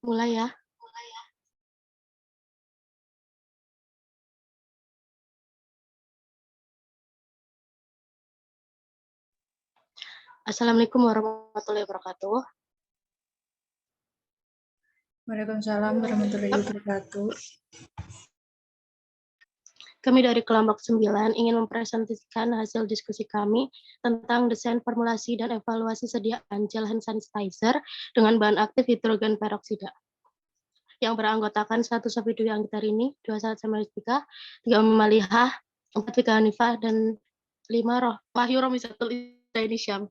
Mulai ya. Assalamualaikum warahmatullahi wabarakatuh. Waalaikumsalam warahmatullahi wabarakatuh. Kami dari kelompok 9 ingin mempresentasikan hasil diskusi kami tentang desain formulasi dan evaluasi sediaan gel hand sanitizer dengan bahan aktif hidrogen peroksida yang beranggotakan 1 Safidwi Angitarini, 2 Saad Samalistika, 3 Malihah, 4 Vika Hanifah, dan 5 Wahyu Romizatul Isaini Syam.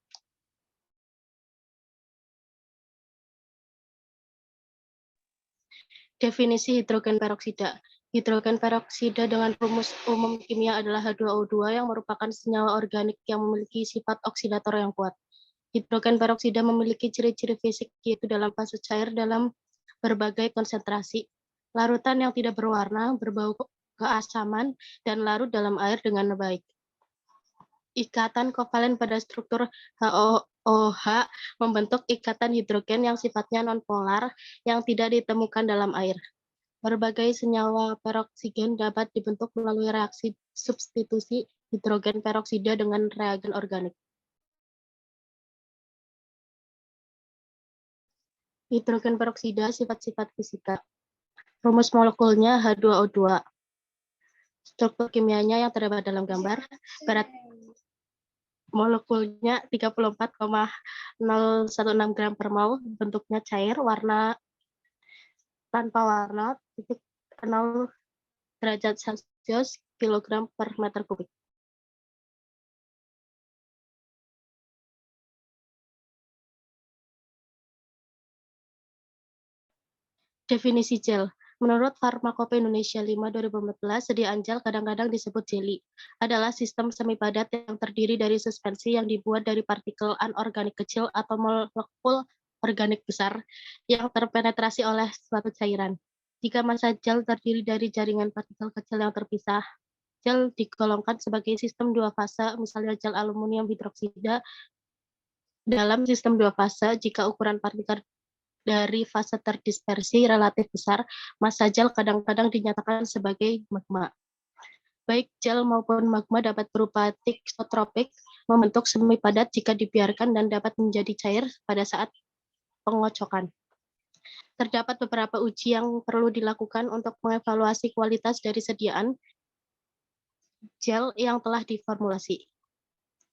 Definisi hidrogen peroksida. Hidrogen peroksida dengan rumus umum kimia adalah H2O2 yang merupakan senyawa organik yang memiliki sifat oksidator yang kuat. Hidrogen peroksida memiliki ciri-ciri fisik yaitu dalam fase cair dalam berbagai konsentrasi, larutan yang tidak berwarna, berbau keasaman, dan larut dalam air dengan baik. Ikatan kovalen pada struktur HOOH membentuk ikatan hidrogen yang sifatnya nonpolar yang tidak ditemukan dalam air. Berbagai senyawa peroksigen dapat dibentuk melalui reaksi substitusi hidrogen peroksida dengan reagen organik. Hidrogen peroksida sifat-sifat fisika. Rumus molekulnya H2O2. Struktur kimianya yang terdapat dalam gambar. Berat molekulnya 34,016 gram per mol, bentuknya cair, warna tanpa warna, 0 derajat Celcius, kilogram per meter kubik. Definisi gel. Menurut Farmakope Indonesia 5 2014, sediaan gel kadang-kadang disebut jeli, adalah sistem semi padat yang terdiri dari suspensi yang dibuat dari partikel anorganik kecil atau molekul organik besar yang terpenetrasi oleh suatu cairan. Jika massa gel terdiri dari jaringan partikel kecil yang terpisah, gel digolongkan sebagai sistem dua fase, misalnya gel aluminium hidroksida. Dalam sistem dua fase, jika ukuran partikel dari fase terdispersi relatif besar, massa gel kadang-kadang dinyatakan sebagai magma. Baik gel maupun magma dapat berupa thixotropik, membentuk semi padat jika dibiarkan dan dapat menjadi cair pada saat pengocokan. Terdapat beberapa uji yang perlu dilakukan untuk mengevaluasi kualitas dari sediaan gel yang telah diformulasi.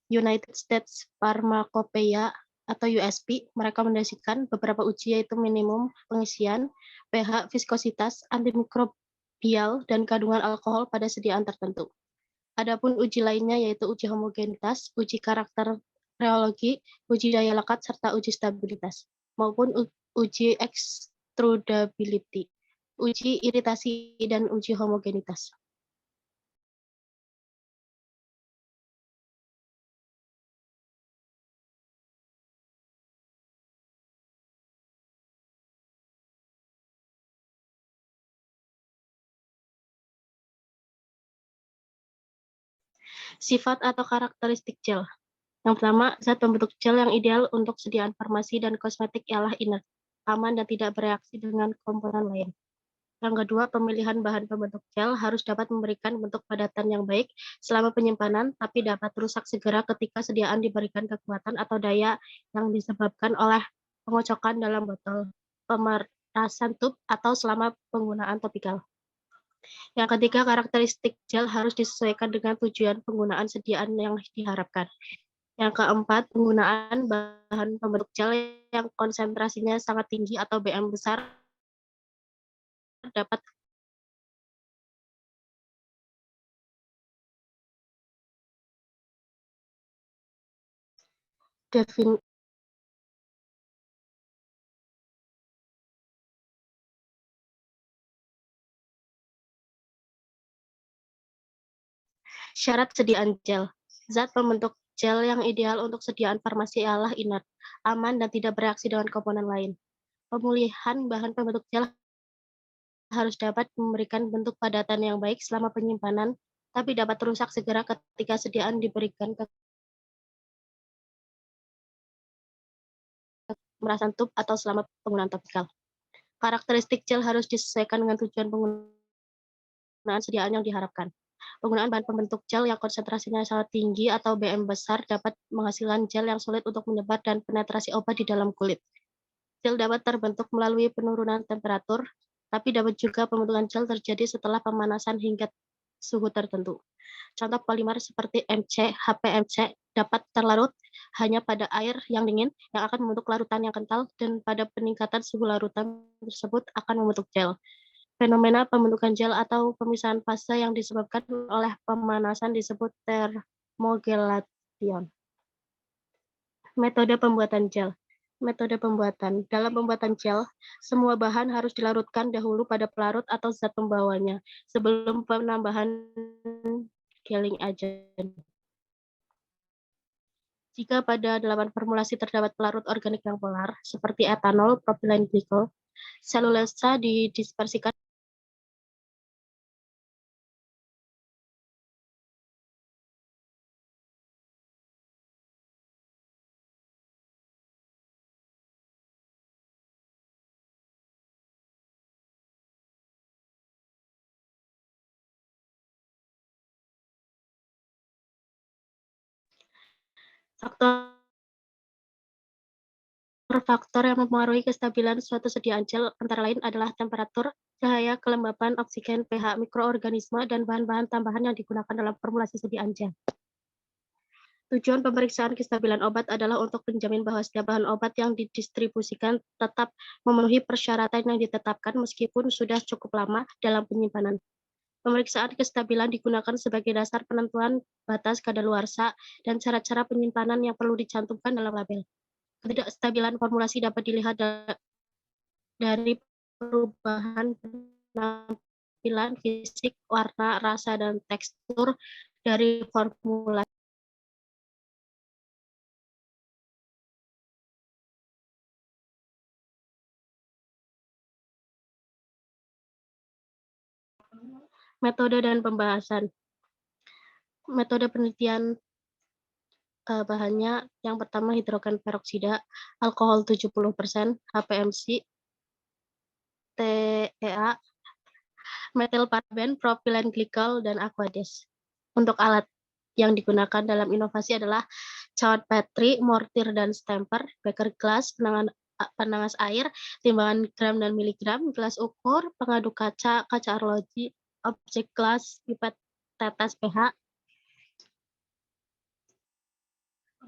United States Pharmacopeia atau USP merekomendasikan beberapa uji yaitu minimum pengisian, pH, viskositas, antimikrobial, dan kandungan alkohol pada sediaan tertentu. Adapun uji lainnya yaitu uji homogenitas, uji karakter reologi, uji daya lekat, serta uji stabilitas, maupun uji extrudability, uji iritasi, dan uji homogenitas. Sifat atau karakteristik gel. Yang pertama, zat pembentuk gel yang ideal untuk sediaan farmasi dan kosmetik ialah inert, aman dan tidak bereaksi dengan komponen lain. Yang kedua, pemilihan bahan pembentuk gel harus dapat memberikan bentuk padatan yang baik selama penyimpanan, tapi dapat rusak segera ketika sediaan diberikan kekuatan atau daya yang disebabkan oleh pengocokan dalam botol, pemerasan tub, atau selama penggunaan topikal. Yang ketiga, karakteristik gel harus disesuaikan dengan tujuan penggunaan sediaan yang diharapkan. Yang keempat, penggunaan bahan pembentuk gel yang konsentrasinya sangat tinggi atau BM besar dapat syarat sediaan gel. Zat pembentuk gel yang ideal untuk sediaan farmasi ialah inert, aman, dan tidak bereaksi dengan komponen lain. Pemulihan bahan pembentuk gel harus dapat memberikan bentuk padatan yang baik selama penyimpanan, tapi dapat rusak segera ketika sediaan diberikan ke pemerasan tub atau selama penggunaan topikal. Karakteristik gel harus disesuaikan dengan tujuan penggunaan sediaan yang diharapkan. Penggunaan bahan pembentuk gel yang konsentrasinya sangat tinggi atau BM besar dapat menghasilkan gel yang sulit untuk menyebar dan penetrasi obat di dalam kulit. Gel dapat terbentuk melalui penurunan temperatur, tapi dapat juga pembentukan gel terjadi setelah pemanasan hingga suhu tertentu. Contoh polimer seperti MC, HPMC dapat terlarut hanya pada air yang dingin yang akan membentuk larutan yang kental dan pada peningkatan suhu larutan tersebut akan membentuk gel. Fenomena pembentukan gel atau pemisahan fase yang disebabkan oleh pemanasan disebut termogelation. Metode pembuatan gel. Metode pembuatan. Dalam pembuatan gel, semua bahan harus dilarutkan dahulu pada pelarut atau zat pembawanya sebelum penambahan gelling agent. Jika pada 8 formulasi terdapat pelarut organik yang polar, seperti etanol, propylen glikol, selulosa didispersikan faktor yang mempengaruhi kestabilan suatu sediaan gel antara lain adalah temperatur, cahaya, kelembapan, oksigen, pH, mikroorganisme, dan bahan-bahan tambahan yang digunakan dalam formulasi sediaan gel. Tujuan pemeriksaan kestabilan obat adalah untuk menjamin bahwa setiap bahan obat yang didistribusikan tetap memenuhi persyaratan yang ditetapkan meskipun sudah cukup lama dalam penyimpanan. Pemeriksaan kestabilan digunakan sebagai dasar penentuan batas kadaluarsa dan cara-cara penyimpanan yang perlu dicantumkan dalam label. Ketidakstabilan formulasi dapat dilihat dari perubahan penampilan fisik, warna, rasa, dan tekstur dari formulasi. Metode dan pembahasan. Metode penelitian bahannya yang pertama hidrogen peroksida, alkohol 70%, HPMC, TEA, metilparaben, propylen glikol, dan aqueous. Untuk alat yang digunakan dalam inovasi adalah cawat Petri, mortir dan stamper, beker glass, penanas air, timbangan gram dan miligram, gelas ukur, pengaduk kaca, kaca arloji, objek gelas, pipet tetes pH,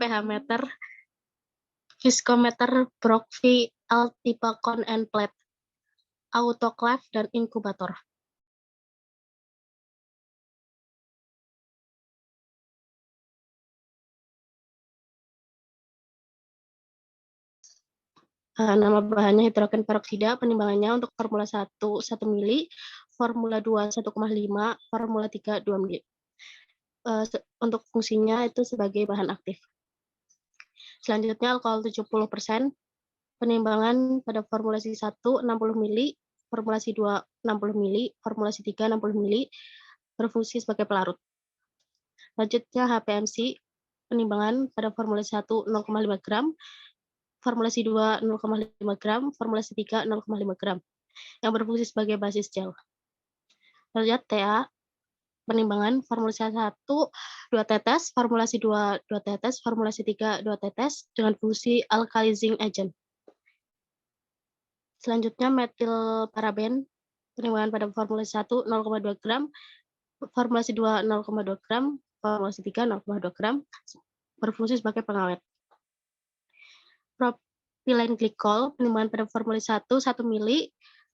pH meter, viskometer, Brockvie, Altypacon and plate, autoclave, dan inkubator. Nama bahannya hidrogen peroksida, penimbangannya untuk formula 1, 1 mili, formula 2, 1,5, formula 3, 2 mili. Untuk fungsinya itu sebagai bahan aktif. Selanjutnya alkohol 70%, penimbangan pada formulasi 1, 60 mili, formulasi 2, 60 mili, formulasi 3, 60 mili, berfungsi sebagai pelarut. Selanjutnya HPMC, penimbangan pada formulasi 1, 0,5 gram, formulasi 2, 0,5 gram, formulasi 3, 0,5 gram, yang berfungsi sebagai basis gel. Lihat TA, penimbangan formulasi 1, 2 tetes, formulasi 2, 2 tetes, formulasi 3, 2 tetes, dengan fungsi alkalizing agent. Selanjutnya metilparaben, penimbangan pada formulasi 1, 0,2 gram, formulasi 2, 0,2 gram, formulasi 3, 0,2 gram, berfungsi sebagai pengawet. Propylen glikol, penimbangan pada formulasi 1, 1 mili,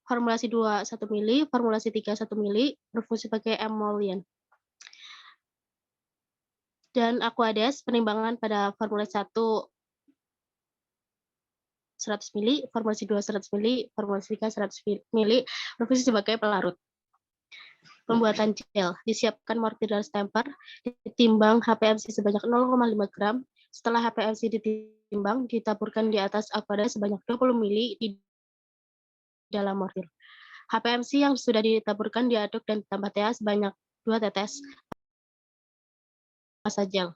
formulasi 2, 1 mili, formulasi 3, 1 mili, berfungsi sebagai emollient. Dan aqueous, penimbangan pada formulasi 1, 100 mili, formulasi 2, 100 mili, formulasi 3, 100 mili, berfungsi sebagai pelarut. Pembuatan gel, disiapkan mortir dan stamper, ditimbang HPMC sebanyak 0,5 gram. Setelah HPMC ditimbang, ditaburkan di atas aqueous sebanyak 20 mili di dalam mortir. HPMC yang sudah ditaburkan diaduk dan ditambah TA sebanyak 2 tetes massa gel.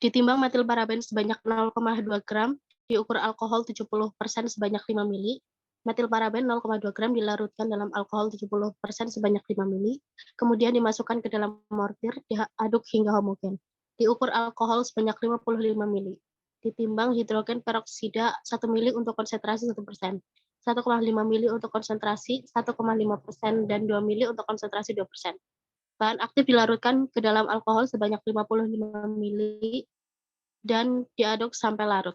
Ditimbang metil paraben sebanyak 0,2 gram, diukur alkohol 70% sebanyak 5 mili. Metil paraben 0,2 gram dilarutkan dalam alkohol 70% sebanyak 5 mili, kemudian dimasukkan ke dalam mortir, diaduk hingga homogen. Diukur alkohol sebanyak 55 mili. Ditimbang hidrogen peroksida 1 mili untuk konsentrasi 1%, 1,5 mili untuk konsentrasi 1,5%, dan 2 mili untuk konsentrasi 2%. Bahan aktif dilarutkan ke dalam alkohol sebanyak 55 mili dan diaduk sampai larut.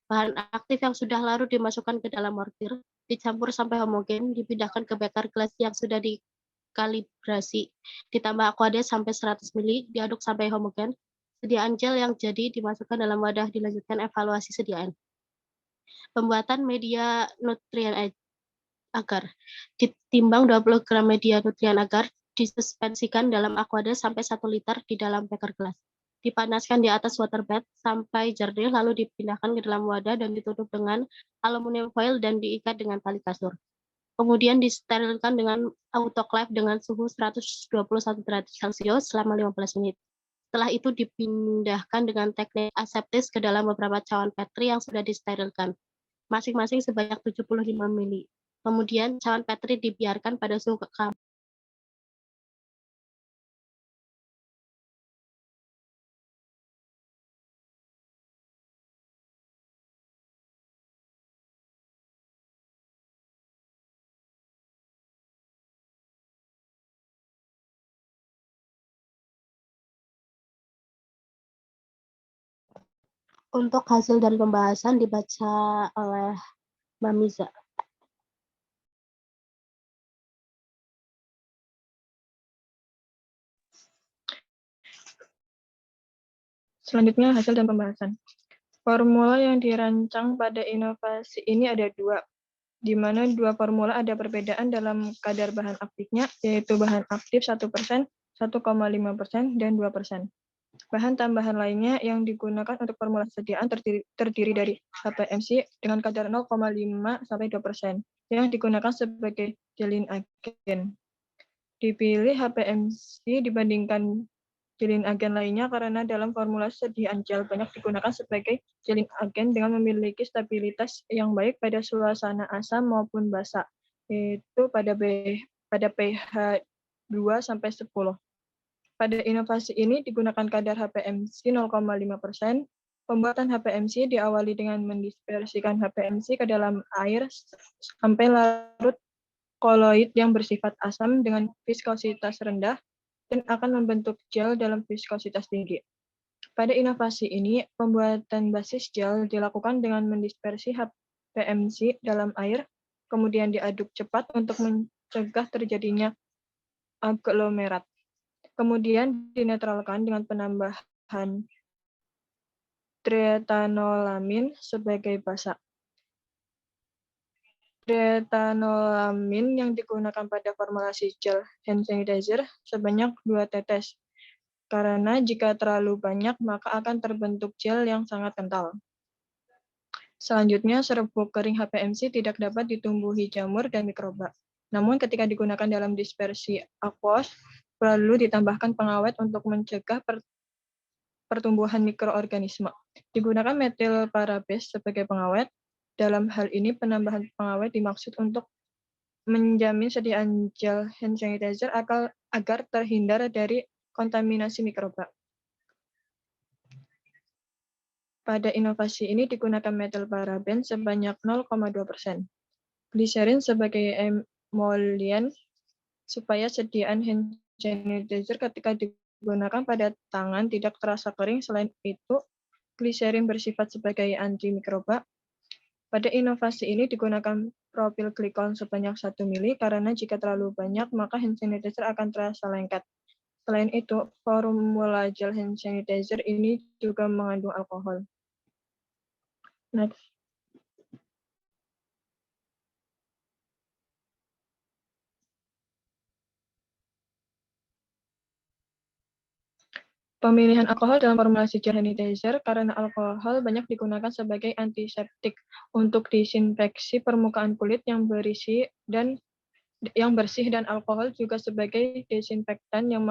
Bahan aktif yang sudah larut dimasukkan ke dalam mortir, dicampur sampai homogen, dipindahkan ke beker gelas yang sudah dikalibrasi, ditambah aquades sampai 100 mili, diaduk sampai homogen. Sediaan gel yang jadi dimasukkan dalam wadah, dilanjutkan evaluasi sediaan. Pembuatan media nutrien agar. Ditimbang 20 gram media nutrien agar, disuspensikan dalam aquades sampai 1 liter di dalam beker gelas. Dipanaskan di atas waterbed sampai jernih, lalu dipindahkan ke dalam wadah dan ditutup dengan aluminium foil dan diikat dengan tali kasur. Kemudian disterilkan dengan autoclave dengan suhu 121 derajat Celcius selama 15 menit. Setelah itu dipindahkan dengan teknik aseptis ke dalam beberapa cawan Petri yang sudah disterilkan, masing-masing sebanyak 75 mili. Kemudian cawan Petri dibiarkan pada suhu kamar. Untuk hasil dan pembahasan dibaca oleh Mbak Miza. Selanjutnya hasil dan pembahasan. Formula yang dirancang pada inovasi ini ada dua, di mana dua formula ada perbedaan dalam kadar bahan aktifnya, yaitu bahan aktif 1%, 1,5%, dan 2%. Bahan tambahan lainnya yang digunakan untuk formula sediaan terdiri dari HPMC dengan kadar 0,5-2%, yang digunakan sebagai gelin agen. Dipilih HPMC dibandingkan gelin agen lainnya karena dalam formula sediaan gel banyak digunakan sebagai gelin agen dengan memiliki stabilitas yang baik pada suasana asam maupun basa, yaitu pada pH 2-10. Pada inovasi ini digunakan kadar HPMC 0,5%. Pembuatan HPMC diawali dengan mendispersikan HPMC ke dalam air sampai larut koloid yang bersifat asam dengan viskositas rendah dan akan membentuk gel dalam viskositas tinggi. Pada inovasi ini, pembuatan basis gel dilakukan dengan mendispersi HPMC dalam air, kemudian diaduk cepat untuk mencegah terjadinya aglomerat. Kemudian dinetralkan dengan penambahan triethanolamin sebagai basa. Triethanolamin yang digunakan pada formulasi gel hand sanitizer sebanyak 2 tetes, karena jika terlalu banyak maka akan terbentuk gel yang sangat kental. Selanjutnya, serbuk kering HPMC tidak dapat ditumbuhi jamur dan mikroba. Namun ketika digunakan dalam dispersi aqueous, perlu ditambahkan pengawet untuk mencegah pertumbuhan mikroorganisme. Digunakan metil parabes sebagai pengawet. Dalam hal ini, penambahan pengawet dimaksud untuk menjamin sediaan gel hand sanitizer agar terhindar dari kontaminasi mikroba. Pada inovasi ini digunakan metil paraben sebanyak 0,2%. Gliserin sebagai emolien supaya sediaan hand sanitizer ketika digunakan pada tangan tidak terasa kering. Selain itu, gliserin bersifat sebagai antimikroba. Pada inovasi ini digunakan propil glikol sebanyak 1 mili karena jika terlalu banyak maka hand sanitizer akan terasa lengket. Selain itu, formula gel hand sanitizer ini juga mengandung alkohol. Next. Pemilihan alkohol dalam formulasi gel sanitizer karena alkohol banyak digunakan sebagai antiseptik untuk disinfeksi permukaan kulit yang berisi dan yang bersih dan alkohol juga sebagai desinfektan yang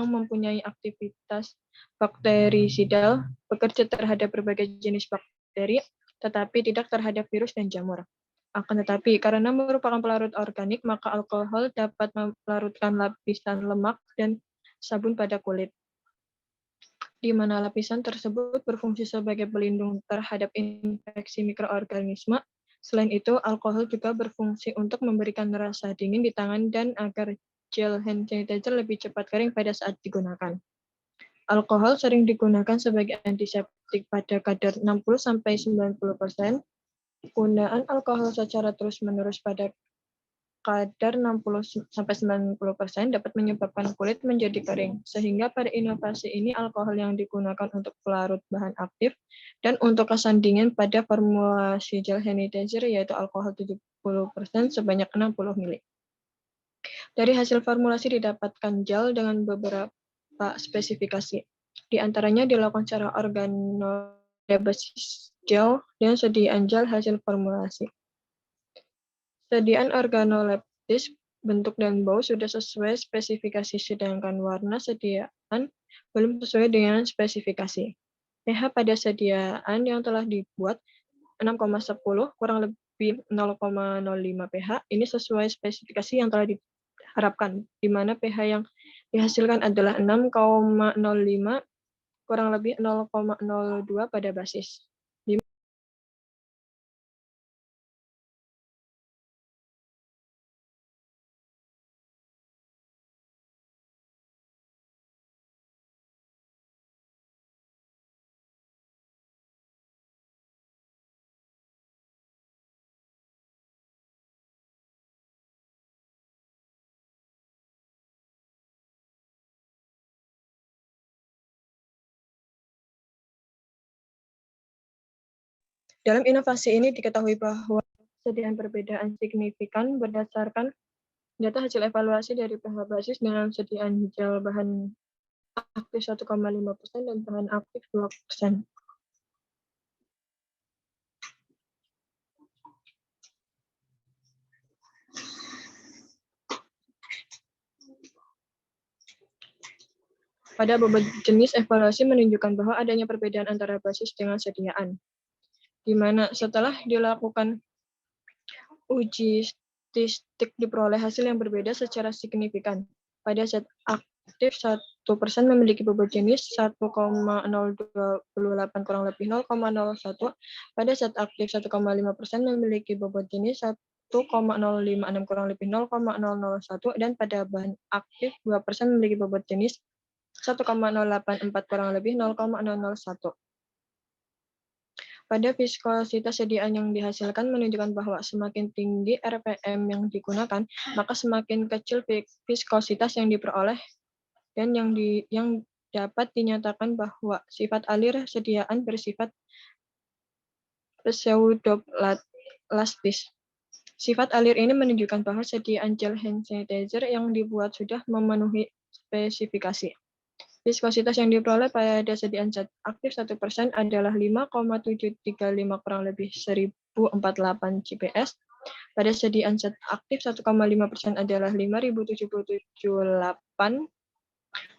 mempunyai aktivitas bakterisidal, bekerja terhadap berbagai jenis bakteri, tetapi tidak terhadap virus dan jamur. Akan tetapi, karena merupakan pelarut organik, maka alkohol dapat melarutkan lapisan lemak dan sabun pada kulit, di mana lapisan tersebut berfungsi sebagai pelindung terhadap infeksi mikroorganisme. Selain itu, alkohol juga berfungsi untuk memberikan rasa dingin di tangan dan agar gel hand sanitizer lebih cepat kering pada saat digunakan. Alkohol sering digunakan sebagai antiseptik pada kadar 60-90%. Penggunaan alkohol secara terus-menerus pada kadar 60-90% dapat menyebabkan kulit menjadi kering, sehingga pada inovasi ini alkohol yang digunakan untuk pelarut bahan aktif dan untuk kesan dingin pada formulasi gel sanitizer yaitu alkohol 70% sebanyak 60 ml. Dari hasil formulasi didapatkan gel dengan beberapa spesifikasi. Di antaranya dilakukan secara organoleptis gel dan sediaan gel hasil formulasi. Sediaan organoleptis, bentuk dan bau sudah sesuai spesifikasi, sedangkan warna sediaan belum sesuai dengan spesifikasi. pH pada sediaan yang telah dibuat 6,10 kurang lebih 0,05 pH. Ini sesuai spesifikasi yang telah diharapkan, di mana pH yang dihasilkan adalah 6,05 kurang lebih 0,02 pada basis. Dalam inovasi ini diketahui bahwa persediaan perbedaan signifikan berdasarkan data hasil evaluasi dari pH basis dengan sediaan gel bahan aktif 1,5% dan bahan aktif 2%. Pada beberapa jenis evaluasi menunjukkan bahwa adanya perbedaan antara basis dengan sediaan, di mana setelah dilakukan uji statistik diperoleh hasil yang berbeda secara signifikan. Pada zat aktif 1% memiliki bobot jenis 1,028 kurang lebih 0,01. Pada zat aktif 1,5% memiliki bobot jenis 1,056 kurang lebih 0,001, dan pada bahan aktif 2% memiliki bobot jenis 1,084 kurang lebih 0,001. Pada viskositas sediaan yang dihasilkan menunjukkan bahwa semakin tinggi RPM yang digunakan, maka semakin kecil viskositas yang diperoleh, dan yang dapat dinyatakan bahwa sifat alir sediaan bersifat pseudoelastis. Sifat alir ini menunjukkan bahwa sediaan gel hand sanitizer yang dibuat sudah memenuhi spesifikasi. Viskositas yang diperoleh pada sediaan zat aktif 1% adalah 5,735 kurang lebih 1048 CPS. Pada sediaan zat aktif 1,5% adalah 5.778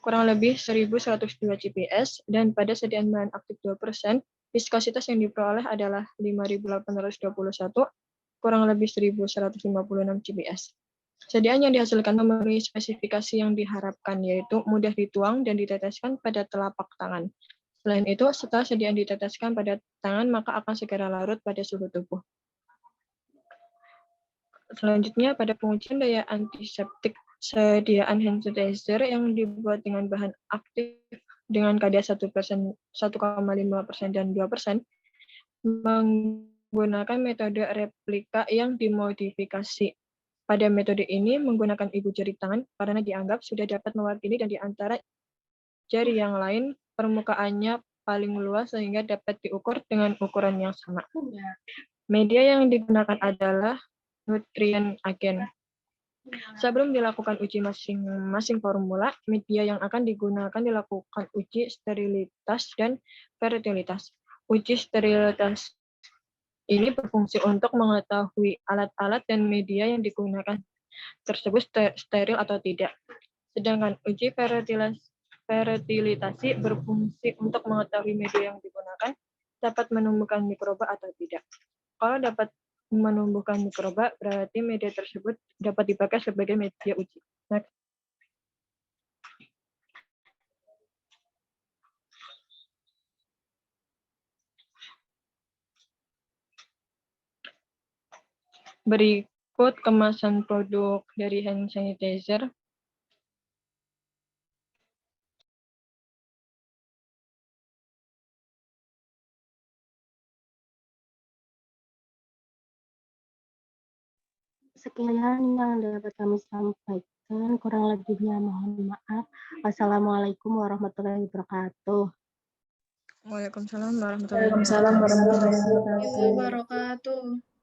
kurang lebih 1.102 CPS. Dan pada sediaan bahan aktif 2%, viskositas yang diperoleh adalah 5.821 kurang lebih 1.156 CPS. Sediaan yang dihasilkan memenuhi spesifikasi yang diharapkan, yaitu mudah dituang dan diteteskan pada telapak tangan. Selain itu, setelah sediaan diteteskan pada tangan, maka akan segera larut pada suhu tubuh. Selanjutnya, pada pengujian daya antiseptik sediaan hand sanitizer yang dibuat dengan bahan aktif dengan kadar 1%, 1,5% dan 2%, menggunakan metode replika yang dimodifikasi. Pada metode ini menggunakan ibu jari tangan karena dianggap sudah dapat mewakili, dan di antara jari yang lain permukaannya paling luas sehingga dapat diukur dengan ukuran yang sama. Media yang digunakan adalah nutrien agen. Sebelum dilakukan uji masing-masing formula, media yang akan digunakan dilakukan uji sterilitas dan fertilitas. Uji sterilitas ini berfungsi untuk mengetahui alat-alat dan media yang digunakan tersebut steril atau tidak. Sedangkan uji fertilitasi berfungsi untuk mengetahui media yang digunakan dapat menumbuhkan mikroba atau tidak. Kalau dapat menumbuhkan mikroba, berarti media tersebut dapat dipakai sebagai media uji. Next. Berikut kemasan produk dari hand sanitizer. Sekian yang dapat kami sampaikan, kurang lebihnya mohon maaf. Wassalamualaikum warahmatullahi wabarakatuh. Waalaikumsalam warahmatullahi wabarakatuh. Waalaikumsalam warahmatullahi wabarakatuh.